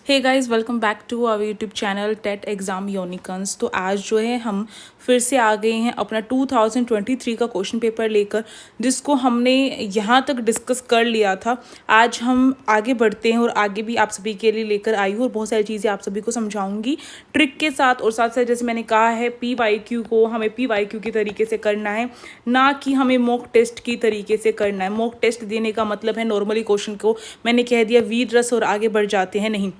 Hey guys, welcome back to our YouTube channel TET exam unicorns. तो आज जो है हम फिर से आ गए हैं अपना 2023 का क्वेश्चन पेपर लेकर, जिसको हमने यहाँ तक डिस्कस कर लिया था। आज हम आगे बढ़ते हैं और आगे भी आप सभी के लिए लेकर आई हूँ और बहुत सारी चीज़ें आप सभी को समझाऊंगी ट्रिक के साथ। और साथ साथ जैसे मैंने कहा है, PYQ को हमें PYQ के तरीके से करना है, ना कि हमें मॉक टेस्ट की तरीके से करना है। मॉक टेस्ट देने का मतलब है नॉर्मली क्वेश्चन को मैंने कह दिया वीर रस और आगे बढ़ जाते हैं, नहीं,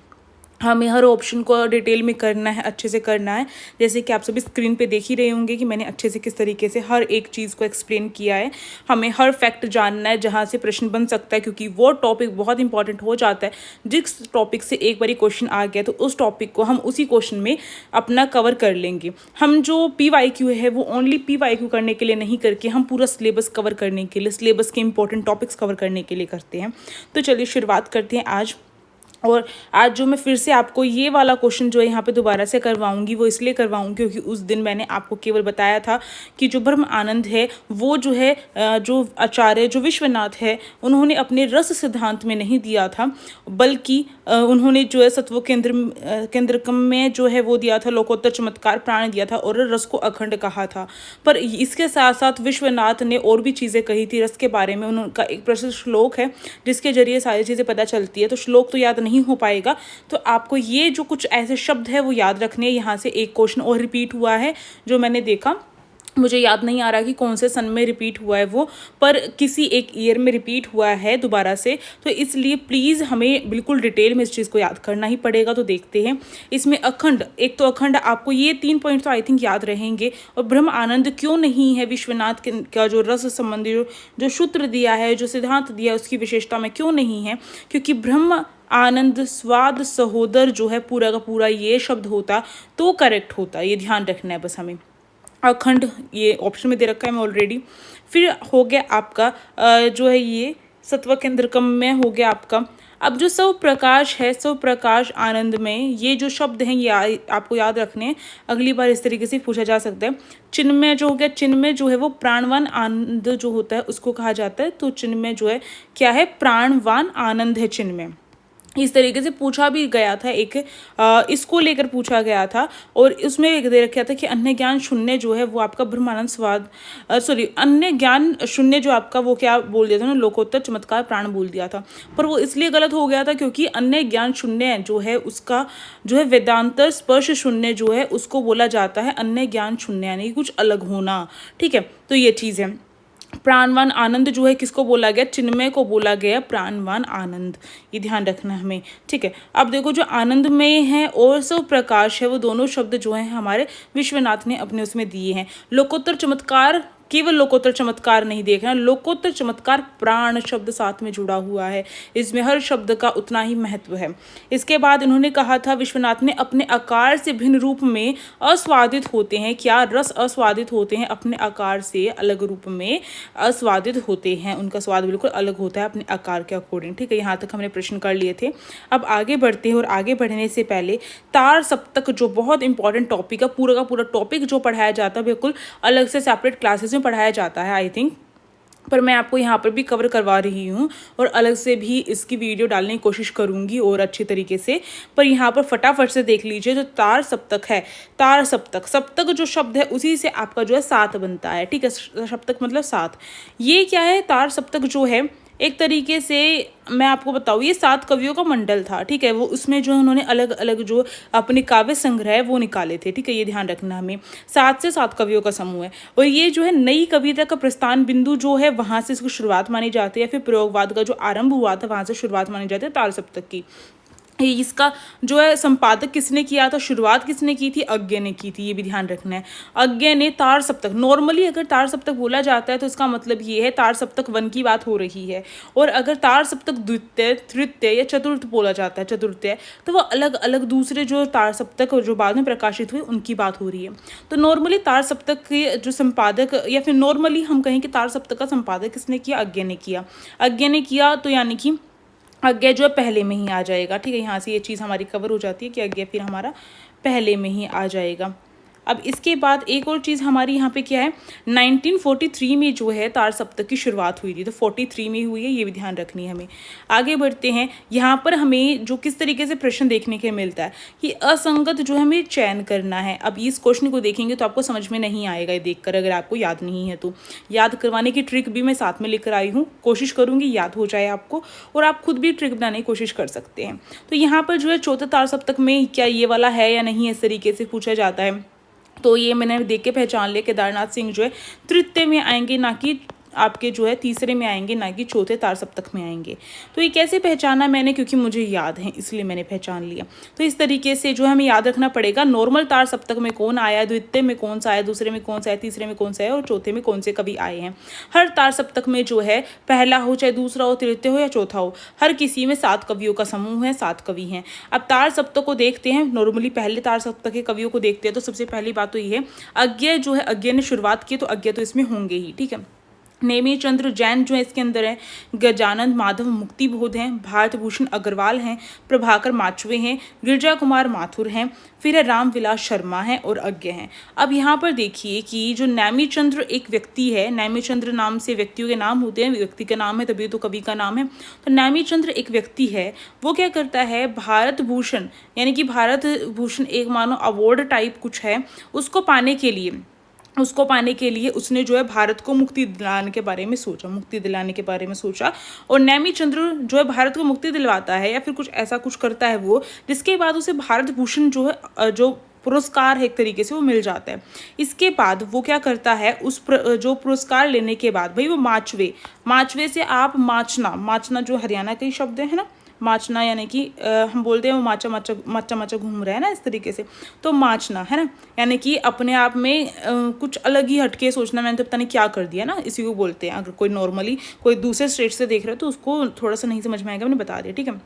हमें हर ऑप्शन को डिटेल में करना है, अच्छे से करना है। जैसे कि आप सभी स्क्रीन पे देख ही रहे होंगे कि मैंने अच्छे से किस तरीके से हर एक चीज़ को एक्सप्लेन किया है। हमें हर फैक्ट जानना है जहाँ से प्रश्न बन सकता है, क्योंकि वो टॉपिक बहुत इंपॉर्टेंट हो जाता है। जिस टॉपिक से एक बारी क्वेश्चन आ गया तो उस टॉपिक को हम उसी क्वेश्चन में अपना कवर कर लेंगे। हम जो PYQ है वो ओनली PYQ करने के लिए नहीं करके हम पूरा सिलेबस कवर करने के लिए, सिलेबस के इंपॉर्टेंट टॉपिक्स कवर करने के लिए करते हैं। तो चलिए शुरुआत करते हैं आज। और आज जो मैं फिर से आपको ये वाला क्वेश्चन जो है यहाँ पे दोबारा से करवाऊंगी, वो इसलिए करवाऊंगी क्योंकि उस दिन मैंने आपको केवल बताया था कि जो ब्रह्म आनंद है वो जो है जो आचार्य जो विश्वनाथ है उन्होंने अपने रस सिद्धांत में नहीं दिया था, बल्कि उन्होंने जो है सत्व केंद्रकम में जो है वो दिया था, लोकोत्तर चमत्कार प्राण दिया था और रस को अखंड कहा था। पर इसके साथ साथ विश्वनाथ ने और भी चीज़ें कही थी रस के बारे में। उनका एक प्रसिद्ध श्लोक है जिसके जरिए सारी चीज़ें पता चलती है। तो श्लोक तो याद नहीं हो पाएगा, तो आपको ये जो कुछ ऐसे शब्द है वो याद रखने हैं। यहाँ से एक क्वेश्चन और रिपीट हुआ है जो मैंने देखा, मुझे याद नहीं आ रहा कि कौन से सन में रिपीट हुआ है वो, पर किसी एक ईयर में रिपीट हुआ है दोबारा से। तो इसलिए प्लीज़ हमें बिल्कुल डिटेल में इस चीज़ को याद करना ही पड़ेगा। तो देखते हैं इसमें अखंड, एक तो अखंड, आपको ये 3 पॉइंट तो आई थिंक याद रहेंगे। और ब्रह्म आनंद क्यों नहीं है विश्वनाथ का जो रस संबंधी जो सूत्र दिया है, जो सिद्धांत दिया है, उसकी विशेषता में क्यों नहीं है? क्योंकि ब्रह्म आनंद स्वाद सहोदर जो है पूरा का पूरा ये शब्द होता तो करेक्ट होता। ये ध्यान रखना है बस हमें। अखंड ये ऑप्शन में दे रखा है मैं ऑलरेडी। फिर हो गया आपका जो है ये सत्व केंद्रकम में हो गया आपका। अब जो स्व प्रकाश है, स्व प्रकाश आनंद में ये जो शब्द हैं ये आपको याद रखने हैं। अगली बार इस तरीके से पूछा जा सकता है। चिन्मय जो हो गया, चिन्मय जो है वो प्राणवान आनंद जो होता है उसको कहा जाता है। तो चिन्मय जो है क्या है? प्राणवान आनंद है चिन्मय। इस तरीके से पूछा भी गया था, एक इसको लेकर पूछा गया था। और उसमें एक दे रखा था कि अन्य ज्ञान शून्य जो है वो आपका ब्रह्मानंद स्वाद अन्य ज्ञान शून्य जो आपका वो क्या बोल दिया था ना, लोकोत्तर चमत्कार प्राण बोल दिया था। पर वो इसलिए गलत हो गया था क्योंकि अन्य ज्ञान शून्य जो है उसका जो है वेदांतर स्पर्श शून्य जो है उसको बोला जाता है अन्य ज्ञान शून्य, यानी कुछ अलग होना। ठीक है, तो ये चीज़ है। प्राणवान आनंद जो है किसको बोला गया? चिन्मय को बोला गया प्राणवान आनंद। ये ध्यान रखना है हमें। ठीक है, अब देखो जो आनंदमय है और स्व प्रकाश है वो दोनों शब्द जो हैं हमारे विश्वनाथ ने अपने उसमें दिए हैं। लोकोत्तर चमत्कार, केवल लोकोत्तर चमत्कार नहीं देखना, लोकोत्तर चमत्कार प्राण शब्द साथ में जुड़ा हुआ है, इसमें हर शब्द का उतना ही महत्व है। इसके बाद इन्होंने कहा था विश्वनाथ ने अपने आकार से भिन्न रूप में अस्वादित होते हैं। क्या? रस अस्वादित होते हैं, अपने आकार से अलग रूप में अस्वादित होते हैं, उनका स्वाद बिल्कुल अलग होता है अपने आकार के अकॉर्डिंग। ठीक है, यहाँ तक हमने प्रश्न कर लिए थे। अब आगे बढ़ते हैं और आगे बढ़ने से पहले तार सप्तक जो बहुत इंपॉर्टेंट टॉपिक है, पूरा का पूरा टॉपिक जो पढ़ाया जाता है बिल्कुल अलग से सेपरेट क्लासेस में पढ़ाया जाता है आई थिंक, पर मैं आपको यहाँ पर भी कवर करवा रही हूँ और अलग से भी इसकी वीडियो डालने की कोशिश करूँगी और अच्छी तरीके से। पर यहाँ पर फटाफट से देख लीजिए जो तार सप्तक है, तार सप्तक, सप्तक जो शब्द है उसी से आपका जो है सात बनता है। ठीक है, सप्तक मतलब सात। ये क्या है? तार सप्तक जो है एक तरीके से मैं आपको बताऊँ, ये 7 कवियों का मंडल था। ठीक है, वो उसमें जो उन्होंने अलग अलग जो अपने काव्य संग्रह है वो निकाले थे। ठीक है, ये ध्यान रखना हमें। 7 से 7 कवियों का समूह है और ये जो है नई कविता का प्रस्थान बिंदु जो है वहाँ से इसको शुरुआत मानी जाती है। फिर प्रयोगवाद का जो आरंभ हुआ था वहाँ से शुरुआत मानी जाती है तार सप्तक की। इसका जो है संपादक किसने किया था, शुरुआत किसने की थी? अज्ञे ने की थी। ये भी ध्यान रखना है, अज्ञे ने तार सप्तक। नॉर्मली अगर तार सप्तक बोला जाता है तो इसका मतलब ये है तार सप्तक 1 की बात हो रही है। और अगर तार सप्तक द्वितीय, तृतीय या चतुर्थ बोला जाता है, चतुर्थीय, तो वो अलग अलग दूसरे जो तार सप्तक जो बाद में प्रकाशित हुए उनकी बात हो रही है। तो नॉर्मली तार सप्तक के जो संपादक, या फिर नॉर्मली हम कहें कि तार सप्तक का संपादक किसने किया? अज्ञे ने किया। अज्ञे ने किया तो यानी कि अज्ञा जो है पहले में ही आ जाएगा। ठीक है, यहाँ से ये चीज़ हमारी कवर हो जाती है कि अज्ञा फिर हमारा पहले में ही आ जाएगा। अब इसके बाद एक और चीज़ हमारी यहाँ पे क्या है, 1943 में जो है तार सप्तक की शुरुआत हुई थी, तो 43 में हुई है, ये भी ध्यान रखनी है हमें। आगे बढ़ते हैं। यहाँ पर हमें जो किस तरीके से प्रश्न देखने के मिलता है कि असंगत जो हमें चयन करना है। अब इस क्वेश्चन को देखेंगे तो आपको समझ में नहीं आएगा ये देखकर, अगर आपको याद नहीं है तो। याद करवाने की ट्रिक भी मैं साथ में लेकर आई हूँ, कोशिश करूँगी याद हो जाए आपको, और आप खुद भी ट्रिक बनाने की कोशिश कर सकते हैं। तो यहाँ पर जो है चौथे तार सप्तक में क्या ये वाला है या नहीं, इस तरीके से पूछा जाता है। तो ये मैंने देख के पहचान लिया, केदारनाथ सिंह जो है तृतीय में आएंगे, ना कि आपके जो है तीसरे में आएंगे, ना कि चौथे तार सप्तक में आएंगे। तो ये कैसे पहचाना मैंने, क्योंकि मुझे याद है इसलिए मैंने पहचान लिया। तो इस तरीके से जो हमें याद रखना पड़ेगा, नॉर्मल तार सप्तक में कौन आया है, द्वितीय में कौन सा आया, दूसरे में कौन सा है, तीसरे में कौन सा है, और चौथे में कौन से कवि आए हैं। हर तार सप्तक में जो है पहला हो, चाहे दूसरा हो, तृतीय हो या चौथा हो, हर किसी में 7 कवियों का समूह है, 7 कवि हैं। अब तार सप्तक को देखते हैं, नॉर्मली पहले तार सप्तक के कवियों को देखते हैं। तो सबसे पहली बात तो ये है, अज्ञेय जो है, अज्ञेय ने शुरुआत की, तो अज्ञेय तो इसमें होंगे ही, ठीक है। नेमीचंद्र जैन जो है इसके अंदर है, गजानंद माधव मुक्तिबोध हैं, भारत भूषण अग्रवाल हैं, प्रभाकर माचवे हैं, गिरजा कुमार माथुर हैं, फिर है रामविलास शर्मा हैं और अज्ञेय हैं। अब यहाँ पर देखिए कि जो नेमीचंद्र एक व्यक्ति है, नेमीचंद्र नाम से व्यक्तियों के नाम होते हैं, व्यक्ति का नाम है तभी तो कवि का नाम है। तो नेमीचंद्र एक व्यक्ति है, वो क्या करता है, भारत भूषण यानी कि भारत भूषण एक मानो अवार्ड टाइप कुछ है, उसको पाने के लिए उसने जो है भारत को मुक्ति दिलाने के बारे में सोचा, और नेमीचंद्र जो है भारत को मुक्ति दिलवाता है या फिर कुछ ऐसा कुछ करता है वो, जिसके बाद उसे भारत भूषण जो है जो पुरस्कार है एक तरीके से वो मिल जाता है। इसके बाद वो क्या करता है, जो पुरस्कार लेने के बाद भाई वो माचवे से आप माचना जो हरियाणा का ही शब्द है ना, माचना यानी कि हम बोलते हैं वो माचा घूम रहा है ना, इस तरीके से, तो माचना है ना, यानी कि अपने आप में कुछ अलग ही हटके सोचना, मैंने तो पता नहीं क्या कर दिया ना, इसी को बोलते हैं। अगर कोई नॉर्मली कोई दूसरे स्टेट से देख रहा है तो उसको थोड़ा सा नहीं समझ में आएगा, मैंने बता दिया, ठीक है।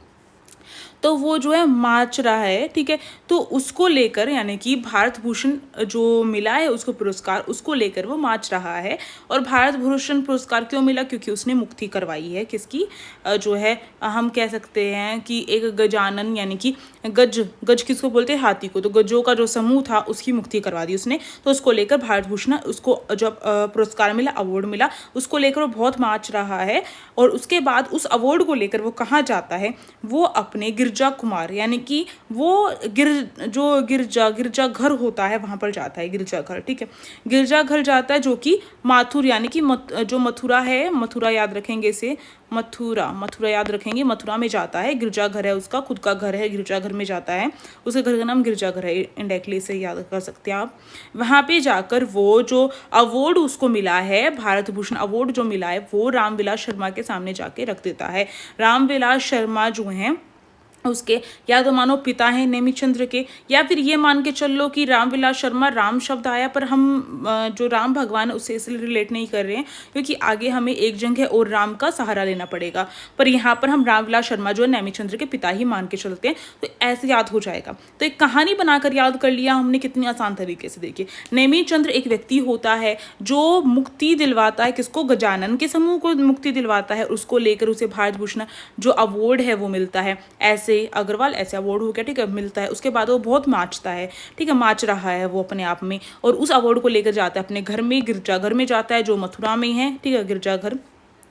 तो वो जो है माच रहा है, ठीक है। तो उसको लेकर यानी कि भारत भूषण जो मिला है उसको पुरस्कार, उसको लेकर वो माच रहा है। और भारत भूषण पुरस्कार क्यों मिला, क्योंकि उसने मुक्ति करवाई है किसकी, जो है हम कह सकते हैं कि एक गजानन यानी कि गज किसको बोलते हैं, हाथी को। तो गजों का जो समूह था उसकी मुक्ति करवा दी उसने, तो उसको लेकर भारत भूषण, उसको जब पुरस्कार मिला, अवार्ड मिला, उसको लेकर वो बहुत माच रहा है। और उसके बाद उस अवार्ड को लेकर वो कहाँ जाता है, वो अपने गिरजा कुमार यानी कि वो गिरजा घर होता है वहाँ पर जाता है, गिरजा घर, ठीक है। गिरजा घर जाता है जो कि माथुर यानी कि जो मथुरा है, मथुरा याद रखेंगे इसे, मथुरा याद रखेंगे, मथुरा में जाता है, गिरजा घर है उसका, खुद का घर है, गिरजा घर में जाता है, उसके घर का नाम गिरजा घर है, इंडायरेक्टली से याद कर सकते हैं आप। वहाँ पे जाकर वो जो अवार्ड उसको मिला है, भारत भूषण अवार्ड जो मिला है, वो रामविलास शर्मा के सामने जाके रख देता है। रामविलास शर्मा जो हैं उसके या तो मानो पिता हैं नेमीचंद्र के, या फिर ये मान के चल लो कि रामविलास शर्मा, राम शब्द आया पर हम जो राम भगवान है उससे इसलिए रिलेट नहीं कर रहे हैं क्योंकि आगे हमें एक जंग है और राम का सहारा लेना पड़ेगा, पर यहाँ पर हम रामविलास शर्मा जो है नेमीचंद्र के पिता ही मान के चलते हैं, तो ऐसे याद हो जाएगा। तो एक कहानी बनाकर याद कर लिया हमने कितनी आसान तरीके से। देखिए नेमीचंद्र एक व्यक्ति होता है जो मुक्ति दिलवाता है, किसको, गजानन के समूह को मुक्ति दिलवाता है, उसको लेकर उसे भारत भूषण जो अवार्ड है वो मिलता है। ऐसे अग्रवाल ऐसे अवार्ड हो गया, ठीक है, मिलता है। उसके बाद वो बहुत माचता है, ठीक है, माच रहा है वो अपने आप में, और उस अवार्ड को लेकर जाता है अपने घर में, गिरजाघर में जाता है जो मथुरा में है, ठीक है, गिरजाघर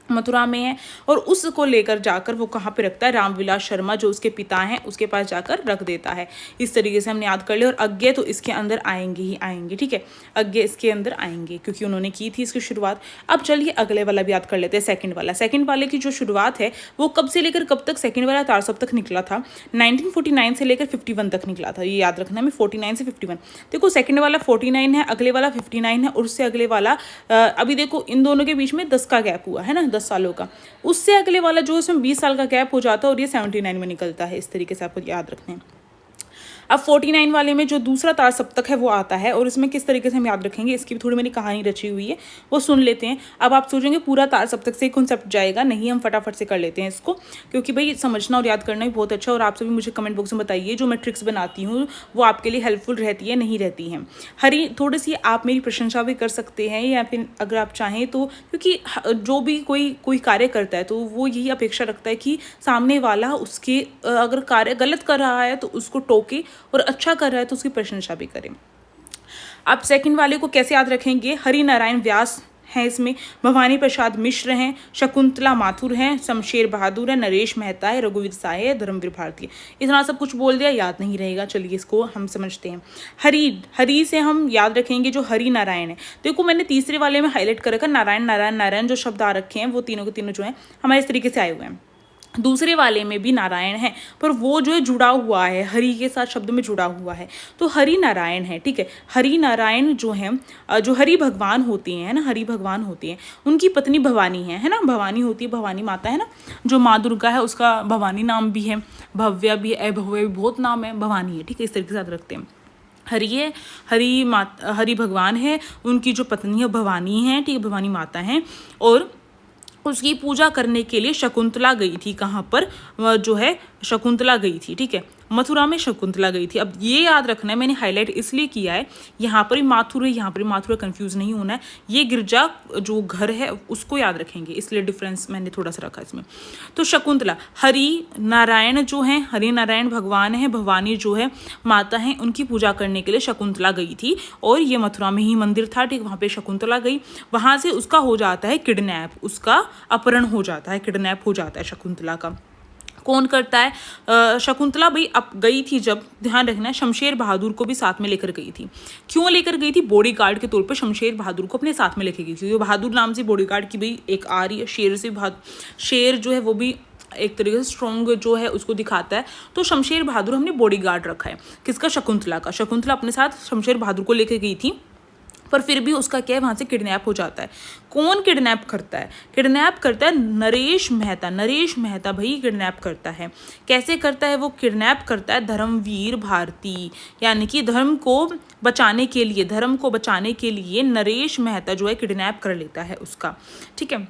मथुरा में है, और उसको लेकर जाकर वो कहाँ पे रखता है, रामविलास शर्मा जो उसके पिता हैं उसके पास जाकर रख देता है। इस तरीके से हमने याद कर लिया। और अज्ञेय तो इसके अंदर आएंगे ही आएंगे, ठीक है, अज्ञेय इसके अंदर आएंगे क्योंकि उन्होंने की थी इसकी शुरुआत। अब चलिए अगले वाला भी याद कर लेते हैं, सेकंड वाले की जो शुरुआत है वो कब से लेकर कब तक सेकंड वाला तार सप्तक निकला था, 1949 से लेकर 51 तक निकला था, ये याद रखना है, 49 से 51। देखो सेकंड वाला 49 है, अगले वाला 59 है, और उससे अगले वाला अभी देखो इन दोनों के बीच में 10 का गैप हुआ है ना, 10 सालों का। उससे अगले वाला जो इसमें 20 साल का गैप हो जाता है और ये 79 में निकलता है। इस तरीके से आपको याद रखना है। अब 49 वाले में जो दूसरा तार सप्तक है वो आता है, और इसमें किस तरीके से हम याद रखेंगे इसकी भी थोड़ी मैंने कहानी रची हुई है, वो सुन लेते हैं। अब आप सोचेंगे पूरा तार सप्तक से कॉन्सेप्ट जाएगा, नहीं, हम फटाफट से कर लेते हैं इसको, क्योंकि भाई समझना और याद करना भी बहुत अच्छा। और आप सभी मुझे कमेंट बॉक्स में बताइए जो मैं ट्रिक्स बनाती हूँ वो आपके लिए हेल्पफुल रहती है नहीं रहती हैं। थोड़ी सी आप मेरी प्रशंसा भी कर सकते हैं, या फिर अगर आप चाहें तो, क्योंकि जो भी कोई कार्य करता है तो वो यही अपेक्षा रखता है कि सामने वाला उसके अगर कार्य गलत कर रहा है तो उसको टोके, और अच्छा कर रहा है तो उसकी प्रशंसा भी करें। अब सेकंड वाले को कैसे याद रखेंगे, हरि नारायण व्यास हैं इसमें, भवानी प्रसाद मिश्र हैं, शकुंतला माथुर हैं, शमशेर बहादुर है, नरेश मेहता है, रघुवीर साय है, धर्मवीर भारती है। इतना सब कुछ बोल दिया, याद नहीं रहेगा, चलिए इसको हम समझते हैं। हरि से हम याद रखेंगे जो हरि नारायण है। देखो मैंने तीसरे वाले में हाईलाइट कर रखा, नारायण नारायण नारायण जो शब्द आ रखे हैं वो तीनों के तीनों जो हैं हमारे इस तरीके से आए हुए हैं। दूसरे वाले में भी नारायण है, पर वो जो है जुड़ा हुआ है, हरि के साथ शब्द में जुड़ा हुआ है, तो हरि नारायण है। ठीक है, हरि नारायण जो है, जो हरि भगवान होते हैं ना, हरि भगवान होते हैं, उनकी पत्नी भवानी है ना, भवानी होती है, भवानी माता है ना, जो माँ दुर्गा है उसका भवानी नाम भी है, भव्या भी है, भव्य भी बहुत नाम है, भवानी है। ठीक है, इस तरीके से याद रखते हैं। हरि है, हरि भगवान है, उनकी जो पत्नी है भवानी है, ठीक है, भवानी माता है, और उसकी पूजा करने के लिए शकुंतला गई थी। कहाँ पर, जो है शकुंतला गई थी। ठीक है, मथुरा में शकुंतला गई थी। अब ये याद रखना है, मैंने हाईलाइट इसलिए किया है, यहाँ पर ही माथुर है, यहाँ पर ही माथुर है, कंफ्यूज नहीं होना है। ये गिरजा जो घर है उसको याद रखेंगे, इसलिए डिफरेंस मैंने थोड़ा सा रखा इसमें। तो शकुंतला, हरि नारायण जो है, हरि नारायण भगवान है, भवानी जो है माता है, उनकी पूजा करने के लिए शकुंतला गई थी, और ये मथुरा में ही मंदिर था। ठीक, वहाँ पे शकुंतला गई, वहाँ से उसका हो जाता है किडनैप, उसका अपहरण हो जाता है, किडनैप हो जाता है शकुंतला का। कौन करता है, शकुंतला भाई अब गई थी, जब ध्यान रखना है शमशेर बहादुर को भी साथ में लेकर गई थी। क्यों लेकर गई थी, बॉडीगार्ड के तौर पर शमशेर बहादुर को अपने साथ में लेकर गई थी। तो बहादुर नाम से बॉडीगार्ड की भाई एक आ रही है, शेर से शेर जो है वो भी एक तरीके से स्ट्रॉन्ग जो है उसको दिखाता है। तो शमशेर बहादुर हमने बॉडीगार्ड रखा है, किसका, शकुंतला का। शकुंतला अपने साथ शमशेर बहादुर को लेकर गई थी, पर फिर भी उसका क्या है, वहाँ से किडनैप हो जाता है। कौन किडनैप करता है, किडनैप करता है नरेश मेहता। नरेश मेहता भाई किडनैप करता है। कैसे करता है वो, किडनैप करता है धर्मवीर भारती, यानी कि धर्म को बचाने के लिए, धर्म को बचाने के लिए नरेश मेहता जो है किडनैप कर लेता है उसका। ठीक है,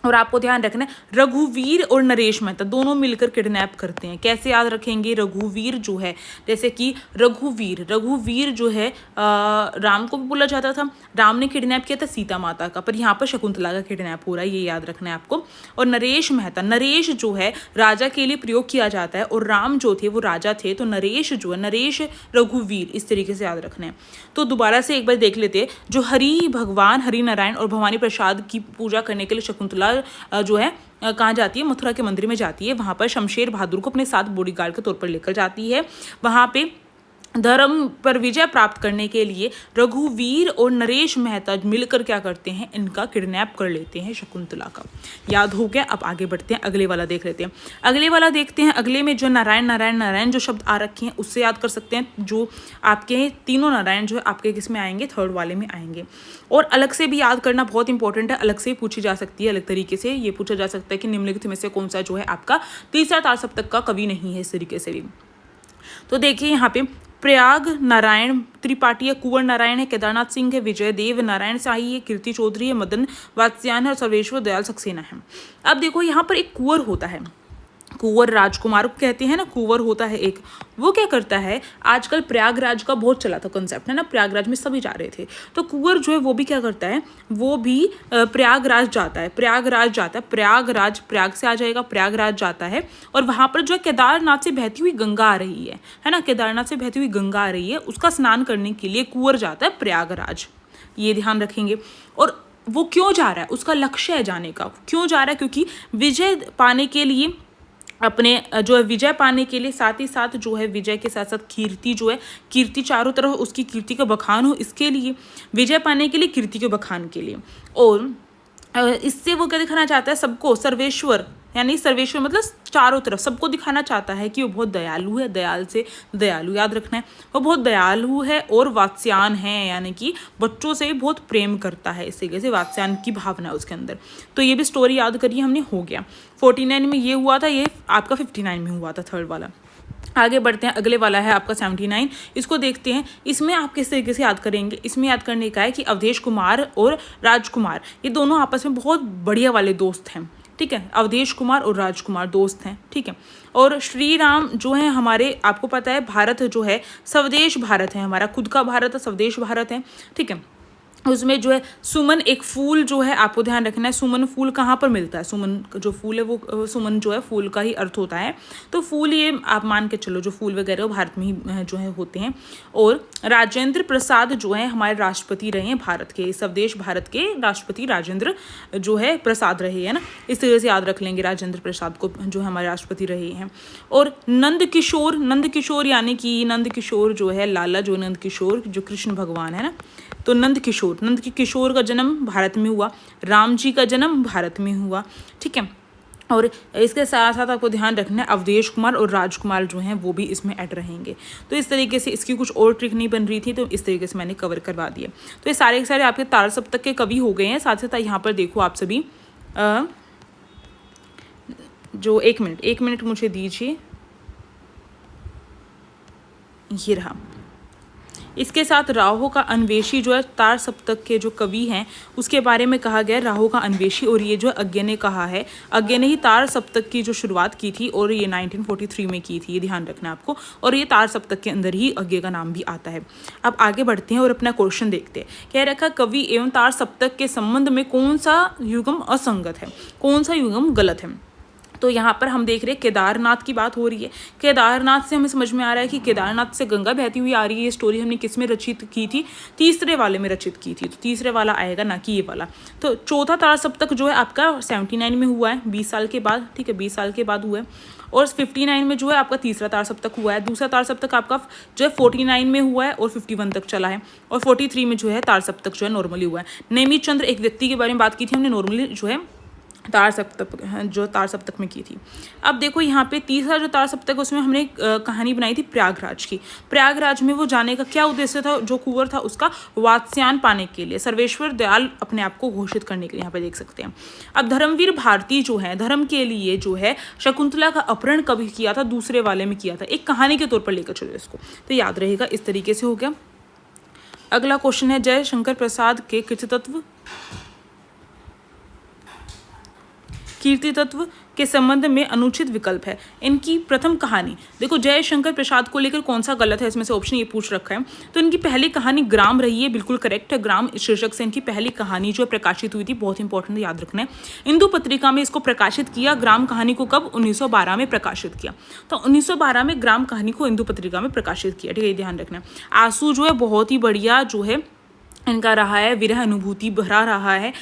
और आपको ध्यान रखना है रघुवीर और नरेश मेहता दोनों मिलकर किडनैप करते हैं। कैसे याद रखेंगे, रघुवीर जो है, जैसे कि रघुवीर जो है राम को भी बोला जाता था, राम ने किडनैप किया था सीता माता का, पर यहाँ पर शकुंतला का किडनैप हो रहा है, ये याद रखना है आपको। और नरेश मेहता, नरेश जो है राजा के लिए प्रयोग किया जाता है, और राम जो थे वो राजा थे, तो नरेश जो है, नरेश रघुवीर, इस तरीके से याद रखना है। तो दोबारा से एक बार देख लेते हैं, जो हरि भगवान, हरि नारायण और भवानी प्रसाद की पूजा करने के लिए शकुंतला जो है कहाँ जाती है, मथुरा के मंदिर में जाती है। वहाँ पर शमशेर बहादुर को अपने साथ बॉडीगार्ड के तौर पर लेकर जाती है। वहाँ पे धर्म पर विजय प्राप्त करने के लिए रघुवीर और नरेश मेहता मिलकर क्या करते हैं, इनका किडनैप कर लेते हैं शकुंतला का। याद हो गया। अब आगे बढ़ते हैं, अगले वाला देख लेते हैं। अगले वाला देखते हैं, अगले में जो नारायण नारायण नारायण जो शब्द आ रखे हैं उससे याद कर सकते हैं। जो आपके तीनों नारायण जो है आपके किस में आएंगे, थर्ड वाले में आएंगे। और अलग से भी याद करना बहुत इंपॉर्टेंट है, अलग से पूछी जा सकती है, अलग तरीके से ये पूछा जा सकता है कि निम्नलिखित में से कौन सा जो है आपका तीसरा तार सप्तक का कवि नहीं है, इस तरीके से भी। तो देखिए यहाँ पे प्रयाग नारायण त्रिपाठी है, कुंवर नारायण है, केदारनाथ सिंह है, विजय देव नारायण शाही है, कीर्ति चौधरी है, मदन वात्स्यायन है और सर्वेश्वर दयाल सक्सेना है। अब देखो यहाँ पर एक कुंवर होता है, कुंवर राजकुमार को कहते हैं ना, कुंवर होता है एक, वो क्या करता है, आजकल प्रयागराज का बहुत चला था कंसेप्ट है ना, प्रयागराज में सभी जा रहे थे, तो कुंवर जो है वो भी क्या करता है, वो भी प्रयागराज जाता है, प्रयागराज प्रयाग से आ जाएगा, प्रयागराज जाता है, और वहाँ पर जो है केदारनाथ से बहती हुई गंगा आ रही है ना, केदारनाथ से बहती हुई गंगा आ रही है, उसका स्नान करने के लिए कुंवर जाता है प्रयागराज, ये ध्यान रखेंगे। और वो क्यों जा रहा है, उसका लक्ष्य है जाने का, क्यों जा रहा है, क्योंकि विजय पाने के लिए, अपने जो है विजय पाने के लिए, साथ ही साथ जो है विजय के साथ साथ कीर्ति जो है, कीर्ति चारों तरफ उसकी कीर्ति का बखान हो, इसके लिए विजय पाने के लिए, कीर्ति के बखान के लिए। और इससे वो क्या दिखाना चाहता है सबको, सर्वेश्वर, यानी सर्वेश्वर मतलब चारों तरफ सबको दिखाना चाहता है कि वो बहुत दयालु है, दयाल से दयालु याद रखना है, वो बहुत दयालु है और वात्स्यायन है, यानी कि बच्चों से भी बहुत प्रेम करता है, इस तरीके से वात्स्यायन की भावना है उसके अंदर। तो ये भी स्टोरी याद करिए हमने, हो गया 49 में ये हुआ था, ये आपका 59 में हुआ था थर्ड वाला। आगे बढ़ते हैं, अगले वाला है आपका 79, इसको देखते हैं। इसमें आप किस तरीके से याद करेंगे, इसमें याद करने का है कि अवधेश कुमार और राजकुमार ये दोनों आपस में बहुत बढ़िया वाले दोस्त हैं, ठीक है, अवधेश कुमार और राजकुमार दोस्त हैं, ठीक है। और श्री राम जो है हमारे, आपको पता है भारत जो है स्वदेश भारत है, हमारा खुद का भारत है, स्वदेश भारत है, ठीक है। उसमें जो है सुमन एक फूल जो है आपको ध्यान रखना है, सुमन फूल कहाँ पर मिलता है, सुमन जो फूल है वो सुमन जो है फूल का ही अर्थ होता है। तो फूल ये आप मान के चलो जो फूल वगैरह वो भारत में ही जो है होते हैं। और राजेंद्र प्रसाद जो है हमारे राष्ट्रपति रहे हैं भारत के, स्वदेश भारत के राष्ट्रपति राजेंद्र जो है प्रसाद रहे हैं ना, इस तरह से याद रख लेंगे राजेंद्र प्रसाद को जो हमारे राष्ट्रपति रहे हैं। और नंद किशोर यानी कि नंद किशोर जो है लाला जो नंद किशोर जो कृष्ण भगवान है ना, तो नंद किशोर का जन्म भारत में हुआ, राम जी का जन्म भारत में हुआ, ठीक है। और इसके साथ साथ आपको ध्यान रखना है अवधेश कुमार और राजकुमार जो हैं वो भी इसमें ऐड रहेंगे। तो इस तरीके से इसकी कुछ और ट्रिक नहीं बन रही थी, तो इस तरीके से मैंने कवर करवा दिया। तो ये सारे के सारे आपके तार सप्तक के कवि हो गए हैं। साथ ही साथ यहाँ पर देखो आप सभी जो एक मिनट मुझे दीजिए, ये रहा। इसके साथ राहो का अन्वेषी जो है तार सप्तक के जो कवि हैं उसके बारे में कहा गया राहो का अन्वेषी, और ये जो अज्ञे ने कहा है, अज्ञे ने ही तार सप्तक की जो शुरुआत की थी और ये 1943 में की थी, ये ध्यान रखना आपको। और ये तार सप्तक के अंदर ही अज्ञे का नाम भी आता है। अब आगे बढ़ते हैं और अपना क्वेश्चन देखते हैं। कह रखा कवि एवं तार सप्तक के संबंध में कौन सा युगम असंगत है, कौन सा युगम गलत है। तो यहाँ पर हम देख रहे हैं केदारनाथ की बात हो रही है। केदारनाथ से हमें समझ में आ रहा है कि केदारनाथ से गंगा बहती हुई आ रही है। ये स्टोरी हमने किस में रचित की थी, तीसरे वाले में रचित की थी, तो तीसरे वाला आएगा ना कि ये वाला। तो चौथा तार सप्तक जो है आपका 79 में हुआ है, 20 साल के बाद, ठीक है, 20 साल के बाद हुआ है। और 59 में जो है आपका तीसरा तार सप्तक हुआ है। दूसरा तार सप्तक आपका जो है 49 में हुआ है और 51 तक चला है। और 43 में जो है तार सप्तक जो है नॉर्मली हुआ है। नेमित चंद्र एक व्यक्ति के बारे में बात की थी हमने, नॉर्मली जो है तार सप्तक में की थी। अब देखो यहाँ पे तीसरा जो तार सप्तक उसमें हमने कहानी बनाई थी प्रयागराज की। प्रयागराज में वो जाने का क्या उद्देश्य था, जो कुंवर था उसका वात्स्यान पाने के लिए, सर्वेश्वर दयाल अपने आप को घोषित करने के लिए, यहाँ पे देख सकते हैं। अब धर्मवीर भारती जो है धर्म के लिए जो है शकुंतला का अपहरण कभी किया था, दूसरे वाले में किया था, एक कहानी के तौर पर लेकर चलो इसको, तो याद रहेगा। इस तरीके से हो गया। अगला क्वेश्चन है जयशंकर प्रसाद के कीर्ति तत्व के संबंध में अनुचित विकल्प है। इनकी प्रथम कहानी देखो, जयशंकर प्रसाद को लेकर कौन सा गलत है, इसमें से ऑप्शन ये पूछ रखा है। तो इनकी पहली कहानी ग्राम रही है, बिल्कुल करेक्ट है। ग्राम शीर्षक से इनकी पहली कहानी जो प्रकाशित हुई थी, बहुत इंपॉर्टेंट याद रखना है। इंदु पत्रिका में इसको प्रकाशित किया। ग्राम कहानी को कब, 1912 में प्रकाशित किया। तो 1912 में ग्राम कहानी को इंदु पत्रिका में प्रकाशित किया, ठीक है, ध्यान रखना। आंसू जो है बहुत ही बढ़िया जो है इनका रहा है, विरह अनुभूति भरा रहा है।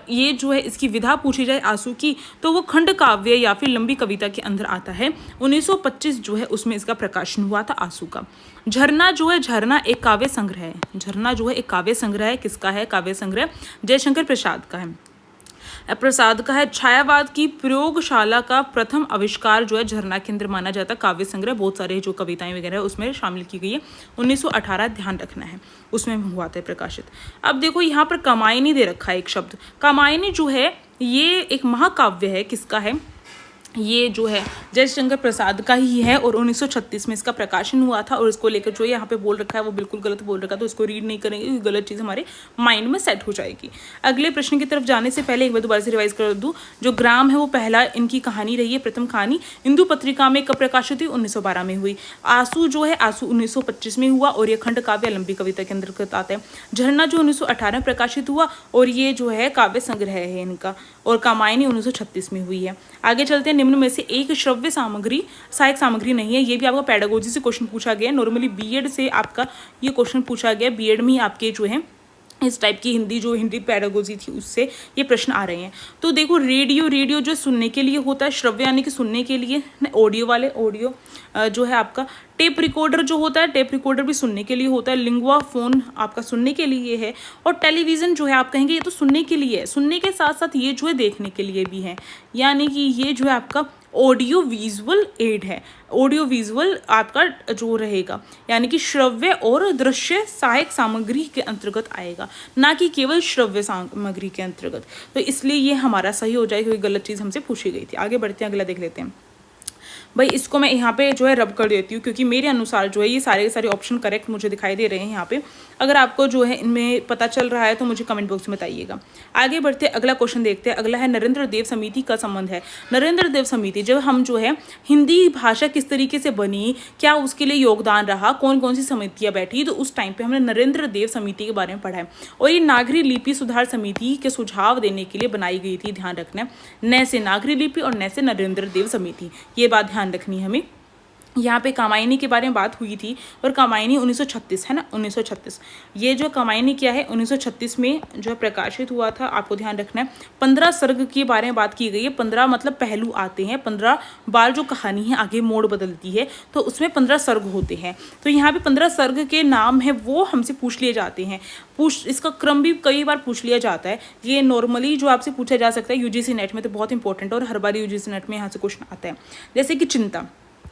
ये जो है इसकी विधा पूछी जाए आंसू की तो वो खंड काव्य या फिर लंबी कविता के अंदर आता है। 1925 जो है उसमें इसका प्रकाशन हुआ था आंसू का। झरना जो है, झरना एक काव्य संग्रह है। झरना जो है एक काव्य संग्रह है, किसका है काव्य संग्रह, जयशंकर प्रसाद का है। छायावाद की प्रयोगशाला का प्रथम आविष्कार जो है झरना के अंदर माना जाता है। काव्य संग्रह बहुत सारे जो कविताएं वगैरह है उसमें शामिल की गई है। 1918 ध्यान रखना है, उसमें हुआ था प्रकाशित। अब देखो यहाँ पर कामायनी दे रखा है एक शब्द। कामायनी जो है ये एक महाकाव्य है, किसका है, ये जो है जयशंकर प्रसाद का ही है और 1936 में इसका प्रकाशन हुआ था। और इसको लेकर जो यहाँ पे बोल रखा है वो बिल्कुल गलत बोल रखा है, तो इसको रीड नहीं करेंगे क्योंकि गलत चीज़ हमारे माइंड में सेट हो जाएगी। अगले प्रश्न की तरफ जाने से पहले एक बार दोबारा से रिवाइज कर दूँ। जो ग्राम है वो पहला इनकी कहानी रही है, प्रथम कहानी। इंदु पत्रिका में कब प्रकाशित हुई, 1912 में हुई। आंसू जो है आंसू 1925 में हुआ और ये खंड काव्य लंबी कविता के अंतर्गत आता है। झरना जो 1918 में प्रकाशित हुआ और ये जो है काव्य संग्रह है इनका। और कामायनी 1936 में हुई है। आगे चलते हैं। निम्न में से एक श्रव्य सामग्री सहायक सामग्री नहीं है। ये भी आपका पेडागोजी से क्वेश्चन पूछा गया है। नॉर्मली बीएड से आपका ये क्वेश्चन पूछा गया, बीएड में ही आपके जो है इस टाइप की हिंदी पेडागोजी थी उससे ये प्रश्न आ रहे हैं। तो देखो रेडियो जो सुनने के लिए होता है, श्रव्य यानी कि सुनने के लिए, ऑडियो जो है आपका। टेप रिकॉर्डर जो होता है, टेप रिकॉर्डर भी सुनने के लिए होता है। लिंगुआ फोन आपका सुनने के लिए है। और टेलीविज़न जो है आप कहेंगे ये तो सुनने के लिए है, सुनने के साथ साथ ये जो है देखने के लिए भी है, यानी कि ये जो है आपका ऑडियो विजुअल एड है। ऑडियो विजुअल आपका जो रहेगा यानी कि श्रव्य और दृश्य सहायक सामग्री के अंतर्गत आएगा, ना कि केवल श्रव्य सामग्री के अंतर्गत। तो इसलिए ये हमारा सही हो जाएगा क्योंकि गलत चीज़ हमसे पूछी गई थी। आगे बढ़ते हैं, अगला देख लेते हैं। भाई इसको मैं यहाँ पे जो है रब कर देती हूँ, क्योंकि मेरे अनुसार जो है ये सारे के सारे ऑप्शन करेक्ट मुझे दिखाई दे रहे हैं यहाँ पे। अगर आपको जो है इनमें पता चल रहा है तो मुझे कमेंट बॉक्स में बताइएगा। आगे बढ़ते अगला क्वेश्चन देखते हैं। अगला है नरेंद्र देव समिति का संबंध है। नरेंद्र देव समिति जब हम जो है हिंदी भाषा किस तरीके से बनी, क्या उसके लिए योगदान रहा, कौन कौन सी समितियाँ बैठी, तो उस टाइम पे हमने नरेंद्र देव समिति के बारे में पढ़ा है। और ये नागरी लिपि सुधार समिति के सुझाव देने के लिए बनाई गई थी, ध्यान रखना। न से नागरी लिपि और न से नरेंद्र देव समिति, ये बात ध्यान रखनी है हमें। यहाँ पे कामायनी के बारे में बात हुई थी, और कामायनी 1936 है ना, 1936। ये जो कामायनी क्या है 1936 में जो है प्रकाशित हुआ था, आपको ध्यान रखना है। 15 सर्ग के बारे में बात की गई है। 15 मतलब पहलू आते हैं, 15 बार जो कहानी है आगे मोड़ बदलती है, तो उसमें 15 सर्ग होते हैं। तो यहाँ पे 15 सर्ग के नाम है वो हमसे पूछ लिए जाते हैं। इसका क्रम भी कई बार पूछ लिया जाता है। ये नॉर्मली जो आपसे पूछा जा सकता है यूजीसी नेट में, तो बहुत इंपॉर्टेंट है, और हर बार यूजीसी नेट में यहाँ से क्वेश्चन आता है। जैसे कि चिंता,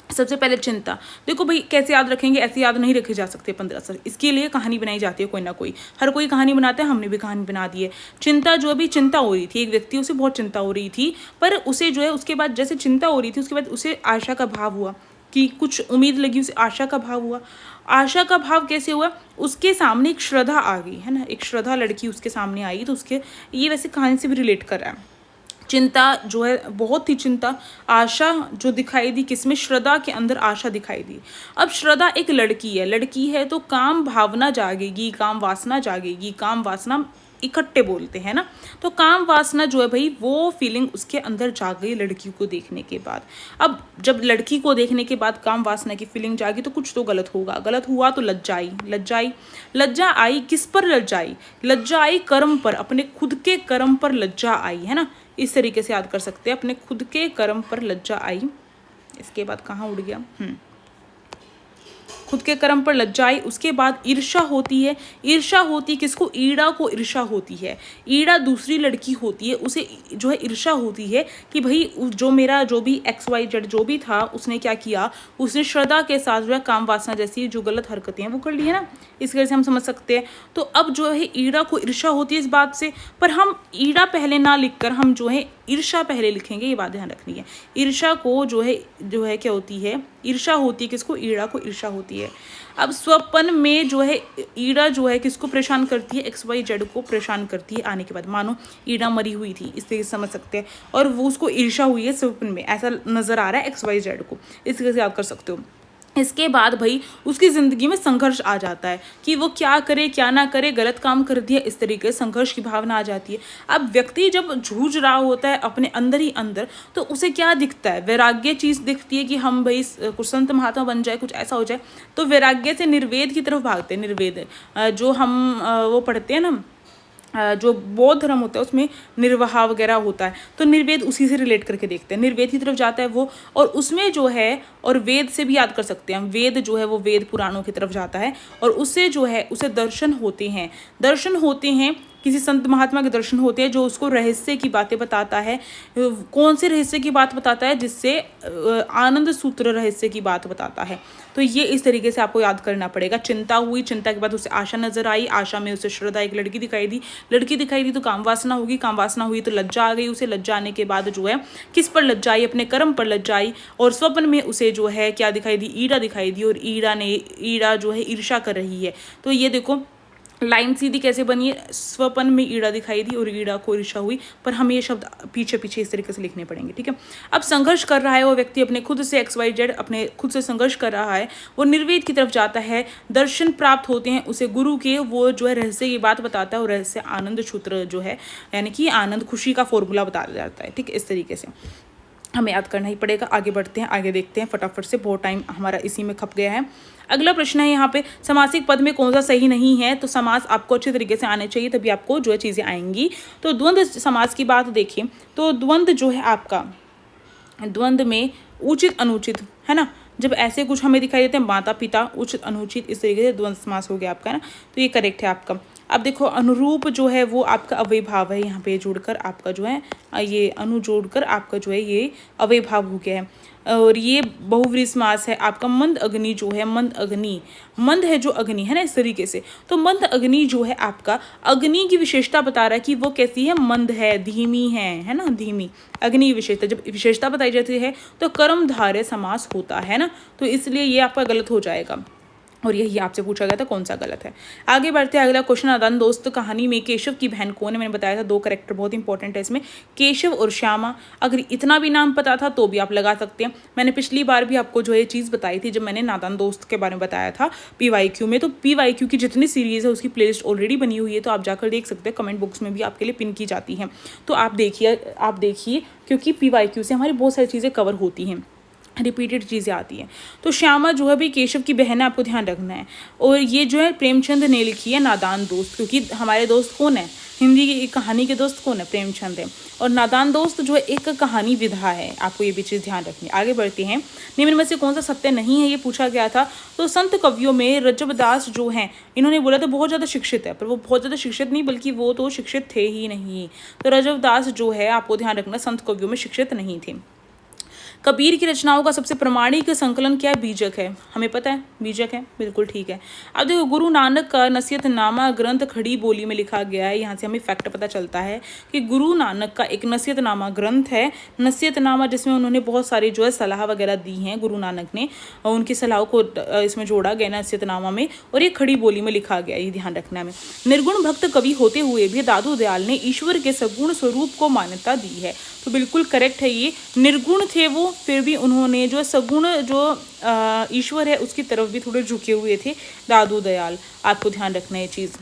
सबसे पहले चिंता, देखो भाई कैसे याद रखेंगे, ऐसे याद नहीं रखे जा सकते 15 सर। इसके लिए कहानी बनाई जाती है, कोई ना कोई, हर कोई कहानी बनाता है, हमने भी कहानी बना दी है। चिंता, जो अभी चिंता हो रही थी, एक व्यक्ति उसे बहुत चिंता हो रही थी, पर उसे जो है उसके बाद जैसे चिंता हो रही थी उसके बाद उसे आशा का भाव हुआ, कि कुछ उम्मीद लगी, उसे आशा का भाव हुआ। आशा का भाव कैसे हुआ, उसके सामने एक श्रद्धा आ गई है ना, एक श्रद्धा लड़की उसके सामने आई, तो उसके ये वैसे कहानी से भी रिलेट कर रहा है। चिंता जो है बहुत ही चिंता, आशा जो दिखाई दी किसमें, श्रद्धा के अंदर आशा दिखाई दी। अब श्रद्धा एक लड़की है तो काम भावना जागेगी, काम वासना जागेगी, काम वासना इकट्ठे बोलते हैं ना, तो काम वासना जो है भाई वो फीलिंग उसके अंदर जाग गई लड़की को देखने के बाद। अब जब लड़की को देखने के बाद काम वासना की फीलिंग जागी तो कुछ तो गलत होगा, गलत हुआ तो लज्जा आई, किस पर लज्जा आई, लज्जा आई कर्म पर, अपने खुद के कर्म पर लज्जा आई, है ना। इस तरीके से याद कर सकते हैं, अपने खुद के कर्म पर लज्जा आई। इसके बाद कहाँ उड़ गया, खुद के कर्म पर लज्जा आई। उसके बाद ईर्षा होती है। ईर्षा होती किसको, ईड़ा को ईर्षा होती है। ईड़ा दूसरी लड़की होती है, उसे जो है ईर्षा होती है कि भाई जो मेरा जो भी XYZ जो भी था उसने क्या किया, उसने श्रद्धा के साथ जो है काम वासना जैसी जो गलत हरकतें हैं वो कर ली है ना। इस वजह से हम समझ सकते हैं। तो अब जो है ईड़ा को ईर्षा होती है इस बात से, पर हम ईड़ा पहले ना लिखकर हम जो है ईर्षा पहले लिखेंगे, ये बात ध्यान रखनी है। ईर्षा को जो है क्या होती है, ईर्षा होती है किसको, ईड़ा को ईर्षा होती है। अब स्वपन में जो है ईड़ा जो है किसको परेशान करती है, XYZ को परेशान करती है आने के बाद, मानो ईड़ा मरी हुई थी इस तरीके से समझ सकते हैं, और वो उसको ईर्षा हुई है स्वपन में, ऐसा नजर आ रहा है XYZ को, इस तरीके से याद कर सकते हो। इसके बाद भाई उसकी ज़िंदगी में संघर्ष आ जाता है कि वो क्या करे क्या ना करे, गलत काम कर दिया, इस तरीके से संघर्ष की भावना आ जाती है। अब व्यक्ति जब जूझ रहा होता है अपने अंदर ही अंदर, तो उसे क्या दिखता है, वैराग्य चीज़ दिखती है कि हम भाई कुछ संत महात्मा बन जाए, कुछ ऐसा हो जाए, तो वैराग्य से निर्वेद की तरफ भागते हैं। निर्वेद जो हम वो पढ़ते हैं ना, जो बौद्ध धर्म होता है उसमें निर्वाह वगैरह होता है, तो निर्वेद उसी से रिलेट करके देखते हैं, निर्वेद की तरफ जाता है वो। और उसमें जो है, और वेद से भी याद कर सकते हैं हम, वेद जो है वो वेद पुराणों की तरफ जाता है, और उससे जो है उसे दर्शन होते हैं, किसी संत महात्मा के दर्शन होते हैं जो उसको रहस्य की बातें बताता है। कौन से रहस्य की बात बताता है, जिससे आनंद सूत्र रहस्य की बात बताता है। तो ये इस तरीके से आपको याद करना पड़ेगा। चिंता हुई, चिंता के बाद उसे आशा नजर आई, आशा में उसे श्रद्धा, एक लड़की दिखाई दी तो काम वासना होगी, काम वासना हुई तो लज्जा आ गई उसे, लज्जा आने के बाद जो है किस पर लज्जा आई, अपने कर्म पर लज्जा आई। और स्वप्न में उसे जो है क्या दिखाई दी, ईड़ा दिखाई दी, और ईड़ा जो है ईर्षा कर रही है। तो ये देखो लाइन सीधी कैसे बनी है, स्वपन में ईड़ा दिखाई दी और ईड़ा को ईर्षा हुई, पर हमें ये शब्द पीछे पीछे इस तरीके से लिखने पड़ेंगे, ठीक है। अब संघर्ष कर रहा है वो व्यक्ति अपने खुद से, XYZ अपने खुद से संघर्ष कर रहा है, वो निर्वेद की तरफ जाता है, दर्शन प्राप्त होते हैं उसे गुरु के, वो जो है रहस्य की बात बताता है, और रहस्य आनंद सूत्र जो है, यानी कि आनंद खुशी का फॉर्मूला बताया जाता है, ठीक है। इस तरीके से हमें याद करना ही पड़ेगा। आगे बढ़ते हैं, आगे देखते हैं फटाफट से, बहुत टाइम हमारा इसी में खप गया है। अगला प्रश्न है यहाँ पे, समासिक पद में कौन सा सही नहीं है, तो समास आपको अच्छे तरीके से आने चाहिए, तभी आपको जो है चीज़ें आएंगी। तो द्वंद्व समास की बात देखें तो द्वंद्व जो है आपका, द्वंद्व में उचित अनुचित है ना, जब ऐसे कुछ हमें दिखाई देते हैं, माता पिता उचित अनुचित, इस तरीके से द्वंद्व समास हो गया आपका, है ना। तो ये करेक्ट है आपका। अब देखो अनुरूप जो है वो आपका अव्ययभाव है, यहाँ पे जोड़कर आपका जो है ये अनु जोड़कर आपका जो है ये अव्ययभाव हो गया है। और ये बहुव्रीहि समास है आपका। मंद अग्नि जो है, मंद अग्नि, मंद है जो अग्नि है ना, इस तरीके से। तो मंद अग्नि जो है आपका अग्नि की विशेषता बता रहा है कि वो कैसी है, मंद है, धीमी है ना, धीमी। अग्नि की विशेषता, जब विशेषता बताई जाती है तो कर्मधारय समास होता है ना, तो इसलिए ये आपका गलत हो जाएगा और यही आपसे पूछा गया था कौन सा गलत है। आगे बढ़ते हैं, अगला क्वेश्चन। नादान दोस्त कहानी में केशव की बहन कौन है? मैंने बताया था 2 कैरेक्टर बहुत इंपॉर्टेंट है इसमें, केशव और श्यामा। अगर इतना भी नाम पता था तो भी आप लगा सकते हैं। मैंने पिछली बार भी आपको जो ये चीज़ बताई थी जब मैंने नादान दोस्त के बारे में बताया था PYQ में। तो PYQ की जितनी सीरीज़ है उसकी प्लेलिस्ट ऑलरेडी बनी हुई है, तो आप जाकर देख सकते हैं, कमेंट बॉक्स में भी आपके लिए पिन की जाती है। तो आप देखिए क्योंकि PYQ से हमारी बहुत सारी चीज़ें कवर होती हैं, रिपीटेड चीज़ें आती हैं। तो श्यामा जो है भी केशव की बहन है, आपको ध्यान रखना है। और ये जो है प्रेमचंद ने लिखी है नादान दोस्त, क्योंकि हमारे दोस्त कौन है, हिंदी की कहानी के दोस्त कौन है, प्रेमचंद है। और नादान दोस्त जो है एक कहानी विधा है, आपको ये भी चीज़ ध्यान रखनी है। आगे बढ़ते हैं, निम्न में से कौन सा सत्य नहीं है, ये पूछा गया था। तो संत कवियों में रजबदास जो हैं, इन्होंने बोला था बहुत ज़्यादा शिक्षित है, पर वो बहुत ज़्यादा शिक्षित नहीं, बल्कि वो तो शिक्षित थे ही नहीं। तो रजबदास जो है, आपको ध्यान रखना, संत कवियों में शिक्षित नहीं थे। कबीर की रचनाओं का सबसे प्रमाणिक संकलन क्या है? बीजक है, हमें पता है बीजक है, बिल्कुल ठीक है। अब देखो, गुरु नानक का नसीहतनामा ग्रंथ खड़ी बोली में लिखा गया है। यहाँ से हमें फैक्ट पता चलता है कि गुरु नानक का एक नसीहतनामा ग्रंथ है, नसीहतनामा, जिसमें उन्होंने बहुत सारी जो है सलाह वगैरह दी हैं गुरु नानक ने, और उनकी सलाह को इसमें जोड़ा गया नसीहतनामा में, और ये खड़ी बोली में लिखा गया, ये ध्यान रखना है। निर्गुण भक्त कवि होते हुए भी दादू दयाल ने ईश्वर के सगुण स्वरूप को मान्यता दी है। तो बिल्कुल करेक्ट है, ये निर्गुण थे वो, फिर भी उन्होंने जो सगुण जो ईश्वर है उसकी तरफ भी थोड़े झुके हुए थे दादू दयाल। आपको ध्यान रखना है ये चीज़।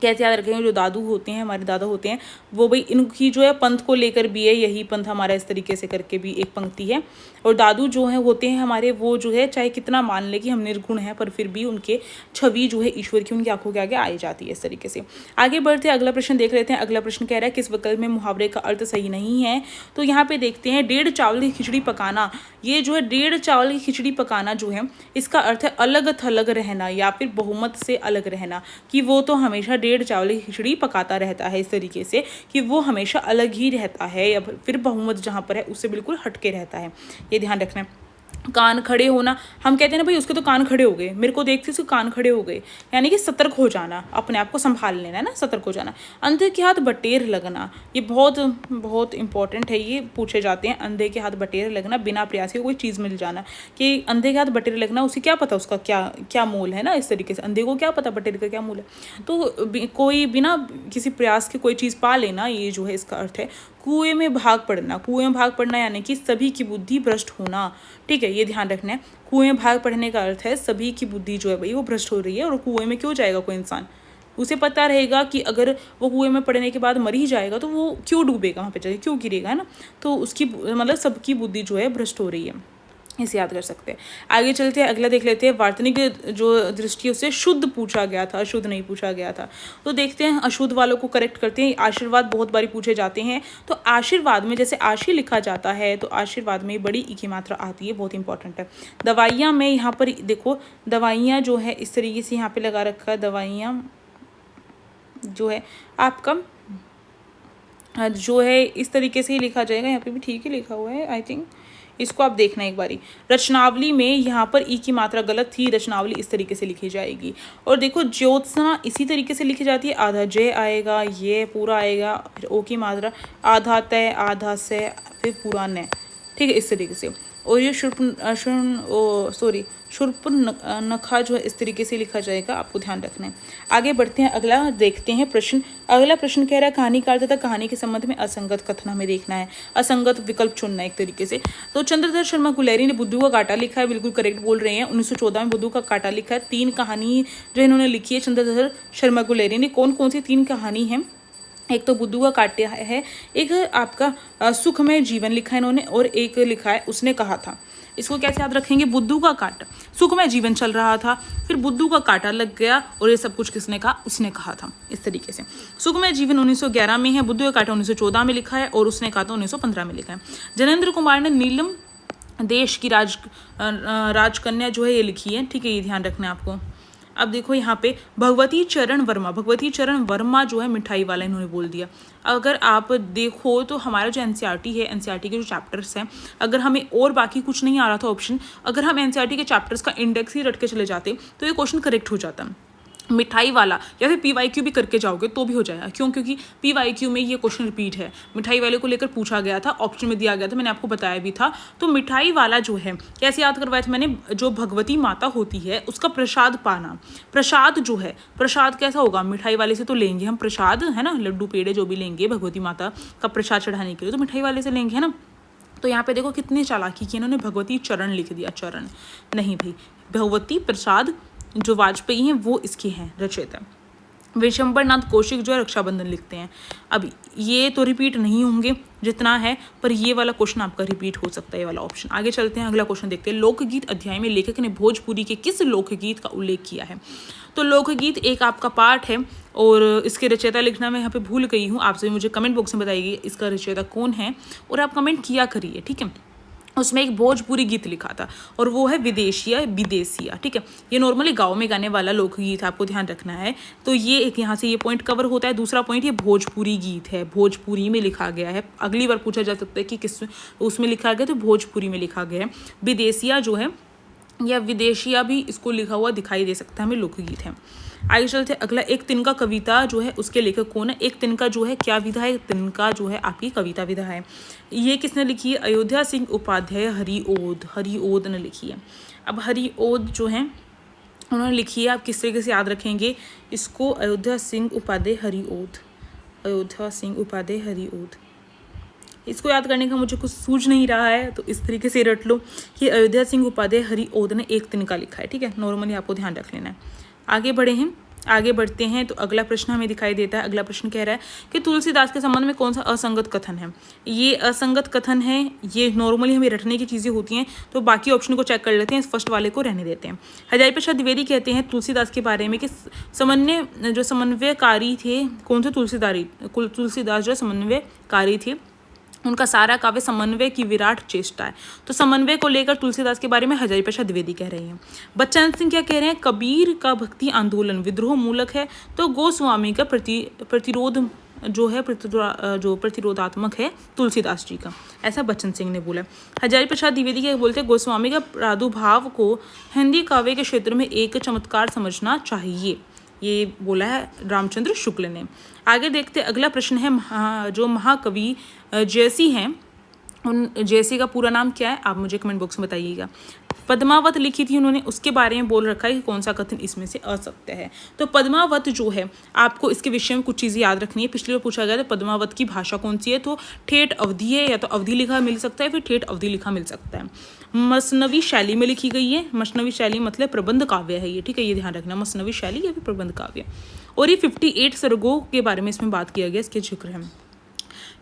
कैसे याद रखेंगे, जो दादू होते हैं, हमारे दादा होते हैं, वो भाई इनकी जो है पंथ को लेकर भी है, यही पंथ हमारा, इस तरीके से करके भी एक पंक्ति है। और दादू जो है होते हैं हमारे, वो जो है चाहे कितना मान ले कि हम निर्गुण हैं, पर फिर भी उनके छवि जो है ईश्वर की उनकी आंखों के आगे आई जाती है, इस तरीके से। आगे बढ़ते हैं, अगला प्रश्न देख लेते हैं। अगला प्रश्न कह रहा है किस विकल्प में मुहावरे का अर्थ सही नहीं है? तो यहाँ पे देखते हैं, 1.5 चावल की खिचड़ी पकाना। ये जो है 1.5 चावल की खिचड़ी पकाना जो है, इसका अर्थ है अलग थलग रहना या फिर बहुमत से अलग रहना, कि वो तो हमेशा 1.5 चावल की खिचड़ी पकाता रहता है, इस तरीके से कि वो हमेशा अलग ही रहता है, या फिर बहुमत जहाँ पर है उससे बिल्कुल हटके रहता है, ये ध्यान रखना है। कान खड़े होना, हम कहते हैं ना भाई उसके तो कान खड़े हो गए, मेरे को देखते उसके कान खड़े हो गए, यानी कि सतर्क हो जाना, अपने आप को संभाल लेना है ना, सतर्क हो जाना। अंधे के हाथ बटेर लगना, ये बहुत बहुत इंपॉर्टेंट है, ये पूछे जाते हैं। अंधे के हाथ बटेर लगना, बिना प्रयास के कोई चीज़ मिल जाना, कि अंधे के हाथ बटेर लगना, उसे क्या पता उसका क्या क्या मोल है ना, इस तरीके से अंधे को क्या पता बटेर का क्या मोल है। तो कोई बिना किसी प्रयास के कोई चीज़ पा लेना, ये जो है इसका अर्थ है। कुएं में भाग पड़ना, कुएं में भाग पड़ना यानी कि सभी की बुद्धि भ्रष्ट होना, ठीक है, ये ध्यान रखना है। कुएं में भाग पड़ने का अर्थ है सभी की बुद्धि जो है भाई वो भ्रष्ट हो रही है, और कुएं में क्यों जाएगा कोई इंसान, उसे पता रहेगा कि अगर वो कुएं में पड़ने के बाद मर ही जाएगा तो वो क्यों डूबेगा वहाँ पे जाके, क्यों गिरेगा, है ना। तो उसकी मतलब सबकी बुद्धि जो है भ्रष्ट हो रही है, इसे याद कर सकते हैं। आगे चलते हैं, अगला देख लेते हैं। वार्तनिक जो दृष्टि उससे शुद्ध पूछा गया था, अशुद्ध नहीं पूछा गया था। तो देखते हैं, अशुद्ध वालों को करेक्ट करते हैं। आशीर्वाद बहुत बारी पूछे जाते हैं, तो आशीर्वाद में जैसे आशी लिखा जाता है, तो आशीर्वाद में बड़ी ई की मात्रा आती है, बहुत इंपॉर्टेंट है। दवाइयाँ में यहाँ पर देखो, दवाइयाँ जो है इस तरीके से यहाँ पे लगा रखा है, दवाइयाँ जो है आपका जो है इस तरीके से ही लिखा जाएगा, यहाँ पे भी ठीक ही लिखा हुआ है आई थिंक, इसको आप देखना एक बारी। रचनावली में यहाँ पर ई की मात्रा गलत थी, रचनावली इस तरीके से लिखी जाएगी। और देखो, ज्योत्सना इसी तरीके से लिखी जाती है, आधा जय आएगा, ये पूरा आएगा, फिर ओ की मात्रा आधा तय, आधा से, फिर पूरा न, ठीक है, इस तरीके से। और ये शूर्पनखा जो है इस तरीके से लिखा जाएगा, आपको ध्यान रखना है। आगे बढ़ते हैं, अगला देखते हैं प्रश्न। अगला प्रश्न कह रहा है कहानीकार तथा कहानी के संबंध में असंगत कथन हमें देखना है, असंगत विकल्प चुनना है एक तरीके से। तो चंद्रधर शर्मा गुलेरी ने बुद्धू का कांटा लिखा है, बिल्कुल करेक्ट बोल रहे हैं। 1914 में बुद्धू का कांटा लिखा है। 3 कहानी जो इन्होंने लिखी है चंद्रधर शर्मा गुलेरी ने, कौन कौन सी 3 कहानी है? एक तो बुद्धू का कांटा है, एक आपका सुखमय जीवन लिखा है इन्होंने, और एक लिखा है उसने कहा था। इसको कैसे याद रखेंगे? बुद्धू का कांटा, सुखमय जीवन चल रहा था, फिर बुद्धू का कांटा लग गया, और ये सब कुछ किसने कहा? उसने कहा था, इस तरीके से। सुखमय जीवन 1911 में है, बुद्धू का कांटा 1914 में लिखा है, और उसने कहा था 1915 में लिखा है। जनेंद्र कुमार ने नीलम देश की राजकन्या जो है ये लिखी है, ठीक है, ये ध्यान रखना है आपको। अब देखो यहाँ पे भगवती चरण वर्मा जो है मिठाई वाला इन्होंने बोल दिया। अगर आप देखो तो हमारा जो एनसीईआरटी है, एनसीईआरटी के जो चैप्टर्स हैं, अगर हमें और बाकी कुछ नहीं आ रहा था ऑप्शन, अगर हम एनसीईआरटी के चैप्टर्स का इंडेक्स ही रट के चले जाते तो ये क्वेश्चन करेक्ट हो जाता। मिठाई वाला या फिर पीवाईक्यू भी करके जाओगे तो भी हो जाएगा। क्यों? क्योंकि पीवाईक्यू में ये क्वेश्चन रिपीट है, मिठाई वाले को लेकर पूछा गया था, ऑप्शन में दिया गया था, मैंने आपको बताया भी था। तो मिठाई वाला जो है कैसे याद करवाया था मैंने, जो भगवती माता होती है उसका प्रसाद पाना। प्रसाद जो है, प्रसाद कैसा होगा, मिठाई वाले से तो लेंगे हम प्रसाद, है ना, लड्डू पेड़े जो भी लेंगे भगवती माता का प्रसाद चढ़ाने के लिए तो मिठाई वाले से लेंगे, है ना। तो यहाँ पे देखो कितनी चालाकी की इन्होंने, भगवती चरण लिख दिया, चरण नहीं भाई, भगवती प्रसाद जो वाजपेयी हैं वो इसके हैं रचयिता। विशंबरनाथ कौशिक जो है रक्षाबंधन लिखते हैं। अब ये तो रिपीट नहीं होंगे जितना है, पर ये वाला क्वेश्चन आपका रिपीट हो सकता है, ये वाला ऑप्शन। आगे चलते हैं, अगला क्वेश्चन देखते हैं। लोकगीत अध्याय में लेखक ने भोजपुरी के किस लोकगीत का उल्लेख किया है? तो लोकगीत एक आपका पार्ट है और इसके रचयिता लिखना मैं यहाँ पे भूल गई हूँ, आप सभी मुझे कमेंट बॉक्स में बताइए इसका रचयिता कौन है और आप कमेंट किया करिए, ठीक है। उसमें एक भोजपुरी गीत लिखा था और वो है विदेशिया, ठीक है। ये नॉर्मली गाँव में गाने वाला लोकगीत, आपको ध्यान रखना है। तो ये एक यहाँ से ये पॉइंट कवर होता है। दूसरा पॉइंट, ये भोजपुरी गीत है, भोजपुरी में लिखा गया है। अगली बार पूछा जा सकता है कि किस उसमें लिखा गया, तो भोजपुरी में लिखा गया है। विदेशिया जो है या विदेशिया भी इसको लिखा हुआ दिखाई दे सकता है हमें, लोकगीत है। आगे चलते हैं, अगला एक तिनका कविता जो है उसके लेखक कौन है? एक तिनका जो है क्या विधा है? तिनका जो है आपकी कविता विधा है। ये किसने लिखी है? अयोध्या सिंह उपाध्याय हरिओद ने लिखी है। अब हरिओद जो है उन्होंने लिखी है, आप किस तरीके से याद रखेंगे इसको? अयोध्या सिंह उपाध्याय हरिओद। इसको याद करने का मुझे कुछ सूझ नहीं रहा है, तो इस तरीके से रट लो कि अयोध्या सिंह उपाध्याय हरिओद ने एक तिनका लिखा है, ठीक है। नॉर्मली आपको ध्यान रख लेना है। आगे बढ़ते हैं तो अगला प्रश्न हमें दिखाई देता है। अगला प्रश्न कह रहा है कि तुलसीदास के संबंध में कौन सा असंगत कथन है? ये असंगत कथन है, ये नॉर्मली हमें रटने की चीज़ें होती हैं, तो बाकी ऑप्शन को चेक कर लेते हैं, इस फर्स्ट वाले को रहने देते हैं। हजारी प्रसाद द्विवेदी कहते हैं तुलसीदास के बारे में कि समन्वयकारी थे। कौन थे? तुलसीदास जो समन्वयकारी थे, उनका सारा काव्य समन्वय की विराट चेष्टा है। तो समन्वय को लेकर तुलसीदास के बारे में हजारी प्रसाद द्विवेदी कह रही हैं। बच्चन सिंह क्या कह रहे हैं? कबीर का भक्ति आंदोलन विद्रोह मूलक है, तो गोस्वामी का प्रतिरोध जो है जो प्रतिरोधात्मक है तुलसीदास जी का, ऐसा बच्चन सिंह ने बोला। हजारी प्रसाद द्विवेदी क्या बोलते हैं? गोस्वामी का प्रादुर्भाव को हिंदी काव्य के क्षेत्र में एक चमत्कार समझना चाहिए, ये बोला है रामचंद्र शुक्ल ने। आगे देखते, अगला प्रश्न है जो महाकवि जयसी हैं, उन जयसी का पूरा नाम क्या है? आप मुझे कमेंट बॉक्स में बताइएगा। पद्मावत लिखी थी उन्होंने, उसके बारे में बोल रखा है कि कौन सा कथन इसमें से असत्य है। तो पद्मावत जो है, आपको इसके विषय में कुछ चीज़ें याद रखनी है। पिछली बार पूछा गया था पद्मावत की भाषा कौन सी है, तो ठेठ अवधि है, या तो अवधि लिखा मिल सकता है, फिर ठेठ अवधि लिखा मिल सकता है। मसनवी शैली में लिखी गई है। मसनवी शैली मतलब प्रबंध काव्य है ये, ठीक है, ये ध्यान रखना, मसनवी शैली या फिर प्रबंध काव्य। और ये 58 सर्गों के बारे में इसमें बात किया गया, इसके जिक्र है।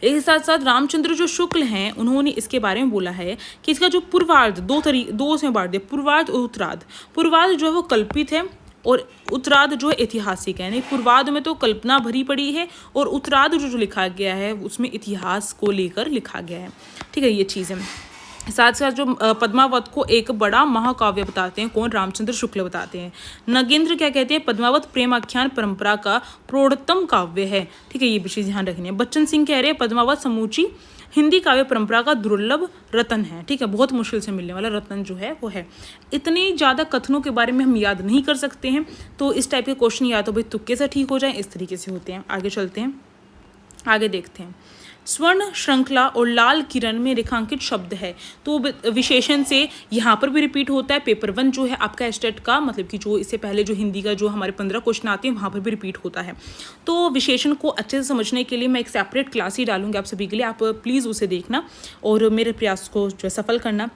इसके साथ साथ रामचंद्र जो शुक्ल हैं, उन्होंने इसके बारे में बोला है कि इसका जो पूर्वार्ध दो उसमें बांट दिया, पूर्वार्ध और उत्तरार्ध। पूर्वार्ध जो है वो कल्पित है और उत्तरार्ध जो है ऐतिहासिक है। यानी पूर्वार्ध में तो कल्पना भरी पड़ी है और उत्तरार्ध जो लिखा गया है उसमें इतिहास को लेकर लिखा गया है, ठीक है, ये चीज़ है। साथ साथ जो पद्मावत को एक बड़ा महाकाव्य बताते हैं, कौन? रामचंद्र शुक्ल बताते हैं। नगेंद्र क्या कहते हैं? पद्मावत प्रेम आख्यान परंपरा का प्रौढ़तम काव्य है, ठीक है, ये विषय ध्यान रखनी है। बच्चन सिंह कह रहे हैं पद्मावत समूची हिंदी काव्य परंपरा का दुर्लभ रत्न है, ठीक है, बहुत मुश्किल से मिलने वाला रत्न जो है वो है। इतनी ज़्यादा कथनों के बारे में हम याद नहीं कर सकते हैं, तो इस टाइप के क्वेश्चन या तो भाई तुक्के से ठीक हो जाए, इस तरीके से होते हैं। आगे चलते हैं, आगे देखते हैं। स्वर्ण श्रृंखला और लाल किरण में रेखांकित शब्द है, तो विशेषण से यहाँ पर भी रिपीट होता है। पेपर 1 जो है आपका स्टेट का, मतलब कि जो इससे पहले जो हिंदी का जो हमारे 15 क्वेश्चन आते हैं वहाँ पर भी रिपीट होता है। तो विशेषण को अच्छे से समझने के लिए मैं एक सेपरेट क्लास ही डालूंगी आप सभी के लिए, आप प्लीज़ उसे देखना और मेरे प्रयास को जो है सफल करना।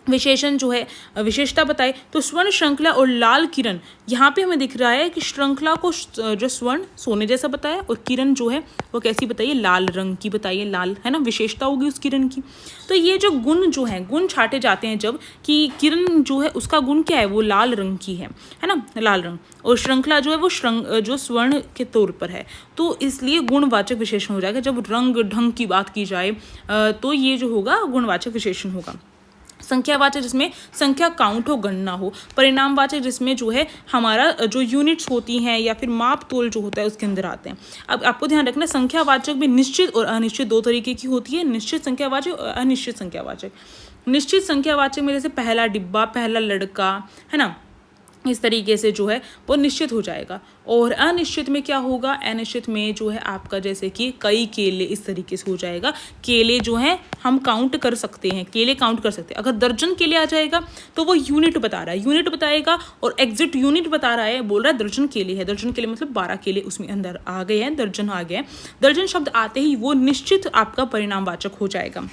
विशेषण जो है विशेषता बताए, तो स्वर्ण श्रृंखला और लाल किरण, यहाँ पे हमें दिख रहा है कि श्रृंखला को जो स्वर्ण सोने जैसा बताया और किरण जो है वो कैसी बताइए? लाल रंग की बताइए, लाल है ना, विशेषता होगी उस किरण की। तो ये जो गुण जो है, गुण छाटे जाते हैं जब, कि किरण जो है उसका गुण क्या है? वो लाल रंग की है ना, लाल रंग, और श्रृंखला जो है वो जो स्वर्ण के तौर पर है, तो इसलिए गुणवाचक विशेषण हो जाएगा। जब रंग ढंग की बात की जाए तो ये जो होगा गुणवाचक विशेषण होगा। संख्यावाचक जिसमें संख्या काउंट हो, गणना हो। परिणामवाचक जिसमें जो है हमारा जो यूनिट्स होती हैं या फिर माप तोल जो होता है उसके अंदर आते हैं। अब आपको ध्यान रखना, संख्यावाचक में निश्चित और अनिश्चित दो तरीके की होती है, निश्चित संख्यावाचक और अनिश्चित संख्यावाचक। निश्चित संख्यावाचक में जैसे पहला डिब्बा, पहला लड़का, है ना, इस तरीके से जो है वो निश्चित हो जाएगा। और अनिश्चित में क्या होगा, अनिश्चित में जो है आपका जैसे कि कई केले, इस तरीके से हो जाएगा। केले जो है हम काउंट कर सकते हैं, केले काउंट कर सकते हैं। अगर दर्जन केले आ जाएगा तो वो यूनिट बता रहा है, यूनिट बताएगा और एग्जिट यूनिट बता रहा है, बोल रहा है दर्जन केले है। दर्जन केले मतलब 12 केले उसमें अंदर आ गए हैं, दर्जन आ गए हैं। दर्जन शब्द आते ही वो निश्चित आपका परिणामवाचक हो जाएगा।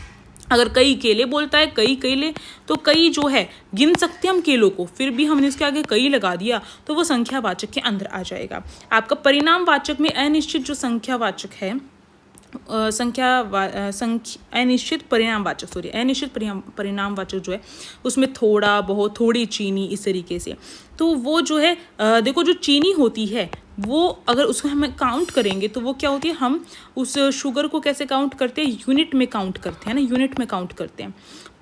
अगर कई केले बोलता है, कई केले, तो कई जो है गिन सकते हैं हम केलों को, फिर भी हमने इसके आगे कई लगा दिया तो वो संख्यावाचक के अंदर आ जाएगा। आपका परिणामवाचक में अनिश्चित जो संख्यावाचक है, अनिश्चित परिणामवाचक जो है उसमें थोड़ा बहुत, थोड़ी चीनी, इस तरीके से। तो वो जो है देखो, जो चीनी होती है वो अगर उसको हम काउंट करेंगे तो वो क्या होती है, हम उस शुगर को कैसे काउंट करते हैं, यूनिट में काउंट करते हैं ना, यूनिट में काउंट करते हैं।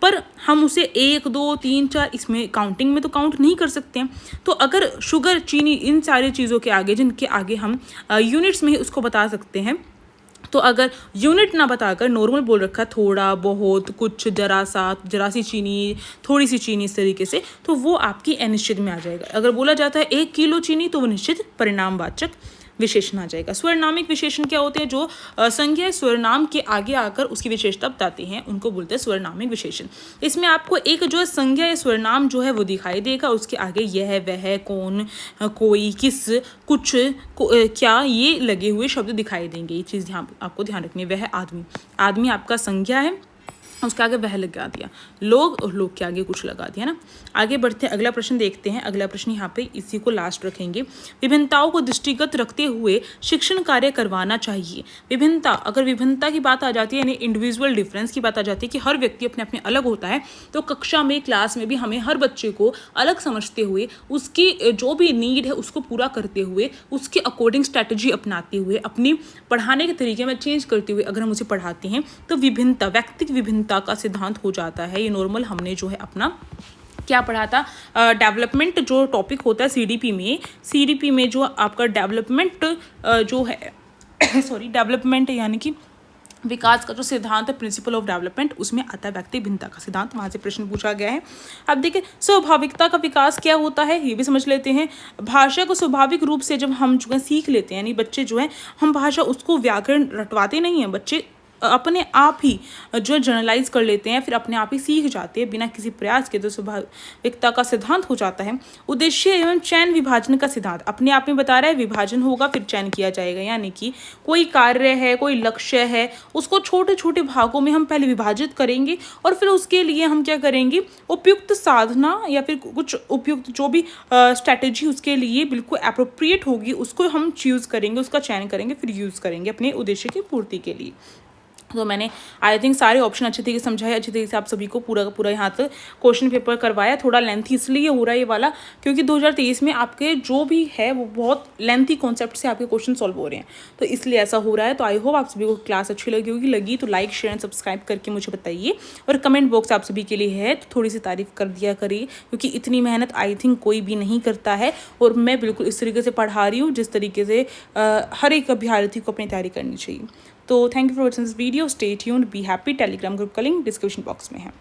पर हम उसे 1 2 3 4 इसमें काउंटिंग में तो काउंट नहीं कर सकते हैं। तो अगर शुगर, चीनी, इन सारी चीज़ों के आगे, जिनके आगे हम यूनिट्स में ही उसको बता सकते हैं, तो अगर यूनिट ना बताकर नॉर्मल बोल रखा, थोड़ा बहुत, कुछ, जरा सी चीनी, थोड़ी सी चीनी, इस तरीके से, तो वो आपकी अनिश्चित में आ जाएगा। अगर बोला जाता है 1 किलो चीनी तो वो निश्चित परिणामवाचक विशेषण आ जाएगा। स्वर्नामिक विशेषण क्या होते हैं, जो संज्ञा स्वरनाम के आगे आकर उसकी विशेषता बताते हैं, उनको बोलते हैं स्वर्नामिक विशेषण। इसमें आपको एक जो है संज्ञा या स्वरनाम जो है वो दिखाई देगा, उसके आगे यह, वह, कौन, कोई, किस, कुछ, क्या, ये लगे हुए शब्द दिखाई देंगे। ये चीज़ आपको ध्यान रखनी है। वह आदमी, आदमी आपका संज्ञा है, उसके आगे वह लगा दिया। लोग, और लोग के आगे कुछ लगा दिया ना। आगे बढ़ते हैं, अगला प्रश्न देखते हैं। अगला प्रश्न यहाँ पे इसी को लास्ट रखेंगे। विभिन्नताओं को दृष्टिगत रखते हुए शिक्षण कार्य करवाना चाहिए। विभिन्नता, अगर विभिन्नता की बात आ जाती है, यानी इंडिविजुअल डिफरेंस की बात आ जाती है कि हर व्यक्ति अपने अपने अलग होता है, तो कक्षा में, क्लास में भी हमें हर बच्चे को अलग समझते हुए, उसकी जो भी नीड है उसको पूरा करते हुए, उसके अकॉर्डिंग स्ट्रैटेजी अपनाते हुए, अपनी पढ़ाने के तरीके में चेंज करते हुए अगर हम उसे पढ़ाते हैं तो विभिन्नता, व्यक्तिगत विभिन्नता का सिद्धांत हो जाता है। ये नॉर्मल हमने जो है अपना क्या पढ़ा था, डेवलपमेंट जो टॉपिक होता है सीडीपी में जो आपका डेवलपमेंट जो है डेवलपमेंट यानी कि विकास का जो सिद्धांत है, प्रिंसिपल ऑफ डेवलपमेंट, उसमें आता है व्यक्ति भिन्नता का सिद्धांत। वहाँ से प्रश्न पूछा गया है। अब देखिए, स्वाभाविकता का विकास क्या होता है, ये भी समझ लेते हैं। भाषा को स्वाभाविक रूप से जब हम जो है सीख लेते हैं, यानी बच्चे जो है, हम भाषा उसको व्याकरण रटवाते नहीं हैं, बच्चे अपने आप ही जो जनरलाइज कर लेते हैं, फिर अपने आप ही सीख जाते हैं बिना किसी प्रयास के। तो स्वाभाविकता का सिद्धांत हो जाता है। उद्देश्य एवं चयन विभाजन का सिद्धांत अपने आप में बता रहा है, विभाजन होगा फिर चयन किया जाएगा, यानी कि कोई कार्य है, कोई लक्ष्य है, उसको छोटे छोटे भागों में हम पहले विभाजित करेंगे और फिर उसके लिए हम क्या करेंगे, उपयुक्त साधना या फिर कुछ उपयुक्त जो भी स्ट्रैटेजी उसके लिए बिल्कुल एप्रोप्रिएट होगी, उसको हम चूज़ करेंगे, उसका चयन करेंगे, फिर यूज़ करेंगे अपने उद्देश्य की पूर्ति के लिए। तो मैंने आई थिंक सारे ऑप्शन अच्छे तरीके से समझाए, अच्छे तरीके से आप सभी को पूरा का पूरा यहाँ तक क्वेश्चन पेपर करवाया। थोड़ा लेंथी इसलिए हो रहा है ये वाला क्योंकि 2023 में आपके जो भी है वो बहुत लेंथी कॉन्सेप्ट से आपके क्वेश्चन सॉल्व हो रहे हैं, तो इसलिए ऐसा हो रहा है। तो आई होप आप सभी को क्लास अच्छी लगी होगी। लगी तो लाइक, शेयर एंड सब्सक्राइब करके मुझे बताइए, और कमेंट बॉक्स आप सभी के लिए है तो थोड़ी सी तारीफ कर दिया करिए, क्योंकि इतनी मेहनत आई थिंक कोई भी नहीं करता है, और मैं बिल्कुल इस तरीके से पढ़ा रही हूँ जिस तरीके से हर एक अभ्यर्थी को अपनी तैयारी करनी चाहिए। तो thank you for watching this video, stay tuned, be happy. Telegram group का लिंक डिस्क्रिप्शन बॉक्स में है।